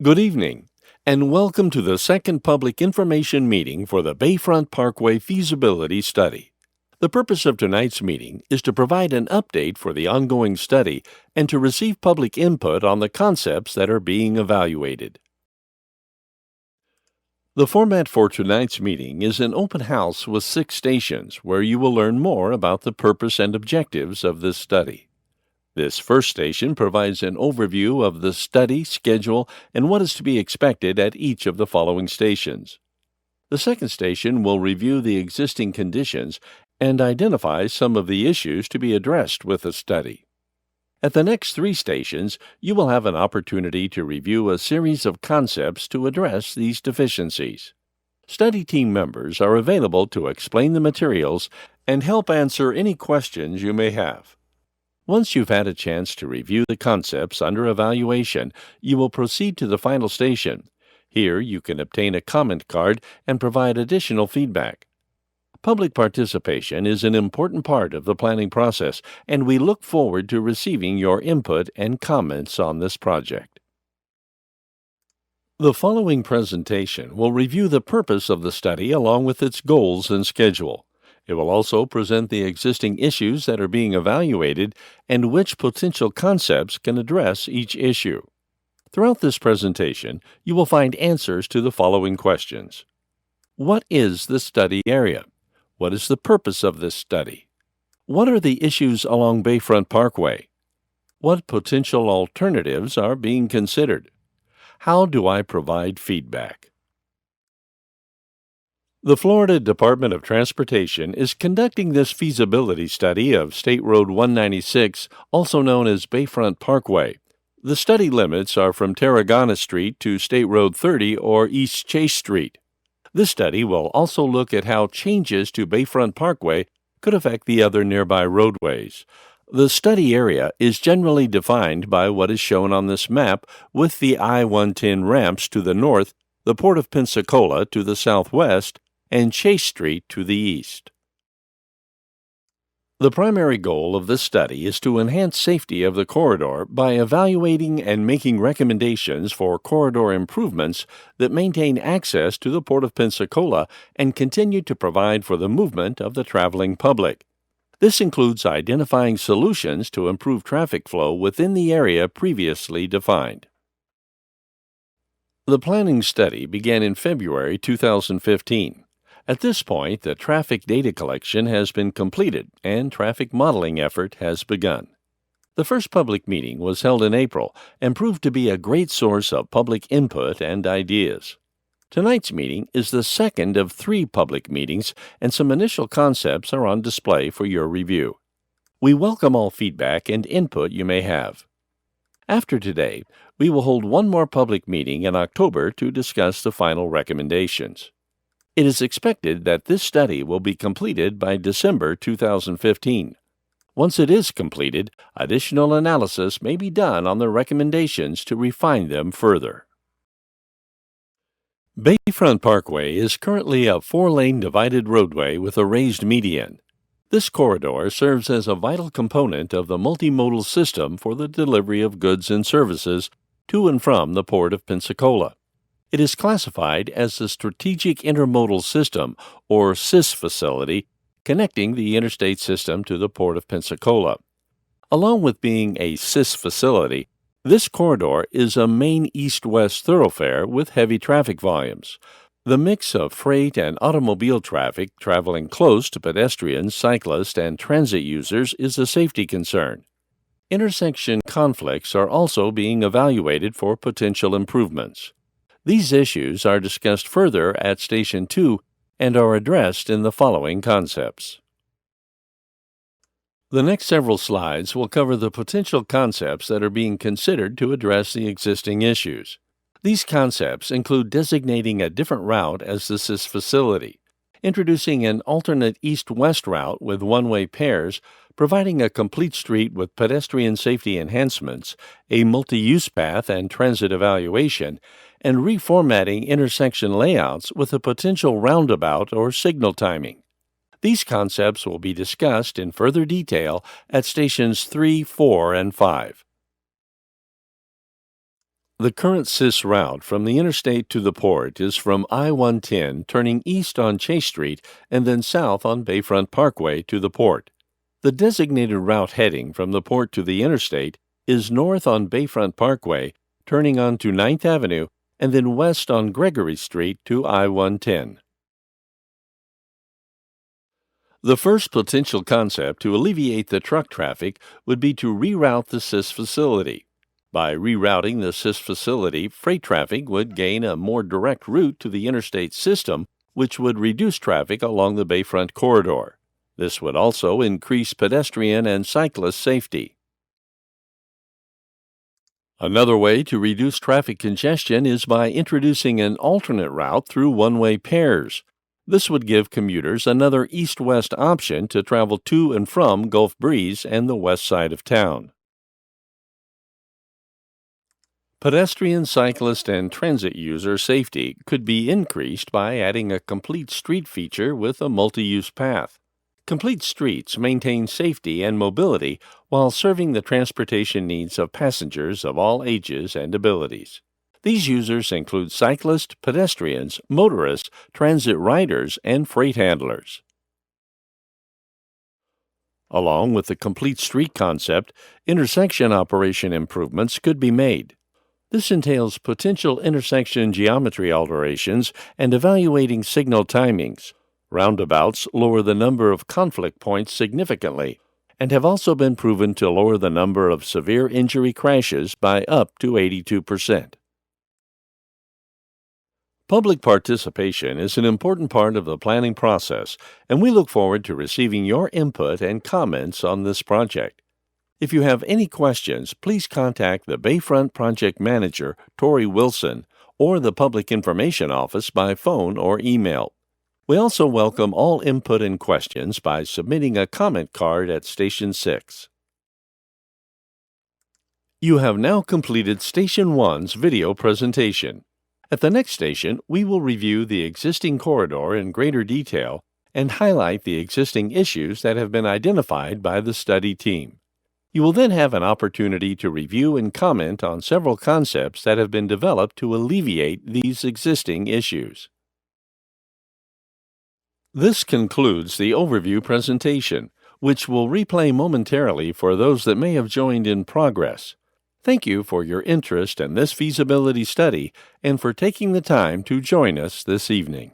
Good evening, and welcome to the second public information meeting for the Bayfront Parkway Feasibility Study. The purpose of tonight's meeting is to provide an update for the ongoing study and to receive public input on the concepts that are being evaluated. The format for tonight's meeting is an open house with 6 stations where you will learn more about the purpose and objectives of this study. This first station provides an overview of the study, schedule, and what is to be expected at each of the following stations. The second station will review the existing conditions and identify some of the issues to be addressed with the study. At the next 3 stations, you will have an opportunity to review a series of concepts to address these deficiencies. Study team members are available to explain the materials and help answer any questions you may have. Once you've had a chance to review the concepts under evaluation, you will proceed to the final station. Here you can obtain a comment card and provide additional feedback. Public participation is an important part of the planning process, and we look forward to receiving your input and comments on this project. The following presentation will review the purpose of the study along with its goals and schedule. It will also present the existing issues that are being evaluated and which potential concepts can address each issue. Throughout this presentation, you will find answers to the following questions. What is the study area? What is the purpose of this study? What are the issues along Bayfront Parkway? What potential alternatives are being considered? How do I provide feedback? The Florida Department of Transportation is conducting this feasibility study of State Road 196, also known as Bayfront Parkway. The study limits are from Tarragona Street to State Road 30 or East Chase Street. This study will also look at how changes to Bayfront Parkway could affect the other nearby roadways. The study area is generally defined by what is shown on this map, with the I-110 ramps to the north, the Port of Pensacola to the southwest, and Chase Street to the east. The primary goal of this study is to enhance safety of the corridor by evaluating and making recommendations for corridor improvements that maintain access to the Port of Pensacola and continue to provide for the movement of the traveling public. This includes identifying solutions to improve traffic flow within the area previously defined. The planning study began in February 2015. At this point, the traffic data collection has been completed and traffic modeling effort has begun. The first public meeting was held in April and proved to be a great source of public input and ideas. Tonight's meeting is the second of 3 public meetings, and some initial concepts are on display for your review. We welcome all feedback and input you may have. After today, we will hold one more public meeting in October to discuss the final recommendations. It is expected that this study will be completed by December 2015. Once it is completed, additional analysis may be done on the recommendations to refine them further. Bayfront Parkway is currently a 4-lane divided roadway with a raised median. This corridor serves as a vital component of the multimodal system for the delivery of goods and services to and from the Port of Pensacola. It is classified as a Strategic Intermodal System, or SIS facility, connecting the interstate system to the Port of Pensacola. Along with being a SIS facility, this corridor is a main east-west thoroughfare with heavy traffic volumes. The mix of freight and automobile traffic traveling close to pedestrians, cyclists, and transit users is a safety concern. Intersection conflicts are also being evaluated for potential improvements. These issues are discussed further at Station 2 and are addressed in the following concepts. The next several slides will cover the potential concepts that are being considered to address the existing issues. These concepts include designating a different route as the SIS facility, introducing an alternate east-west route with one-way pairs, providing a complete street with pedestrian safety enhancements, a multi-use path and transit evaluation, and reformatting intersection layouts with a potential roundabout or signal timing. These concepts will be discussed in further detail at stations 3, 4, and 5. The current SIS route from the interstate to the port is from I-110 turning east on Chase Street and then south on Bayfront Parkway to the port. The designated route heading from the port to the interstate is north on Bayfront Parkway, turning onto 9th Avenue, and then west on Gregory Street to I-110. The first potential concept to alleviate the truck traffic would be to reroute the SIS facility. By rerouting the SIS facility, freight traffic would gain a more direct route to the interstate system, which would reduce traffic along the Bayfront corridor. This would also increase pedestrian and cyclist safety. Another way to reduce traffic congestion is by introducing an alternate route through one-way pairs. This would give commuters another east-west option to travel to and from Gulf Breeze and the west side of town. Pedestrian, cyclist, and transit user safety could be increased by adding a complete street feature with a multi-use path. Complete streets maintain safety and mobility while serving the transportation needs of passengers of all ages and abilities. These users include cyclists, pedestrians, motorists, transit riders, and freight handlers. Along with the complete street concept, intersection operation improvements could be made. This entails potential intersection geometry alterations and evaluating signal timings. Roundabouts lower the number of conflict points significantly and have also been proven to lower the number of severe injury crashes by up to 82%. Public participation is an important part of the planning process, and we look forward to receiving your input and comments on this project. If you have any questions, please contact the Bayfront Project Manager, Tori Wilson, or the Public Information Office by phone or email. We also welcome all input and questions by submitting a comment card at Station 6. You have now completed Station 1's video presentation. At the next station, we will review the existing corridor in greater detail and highlight the existing issues that have been identified by the study team. You will then have an opportunity to review and comment on several concepts that have been developed to alleviate these existing issues. This concludes the overview presentation, which will replay momentarily for those that may have joined in progress. Thank you for your interest in this feasibility study and for taking the time to join us this evening.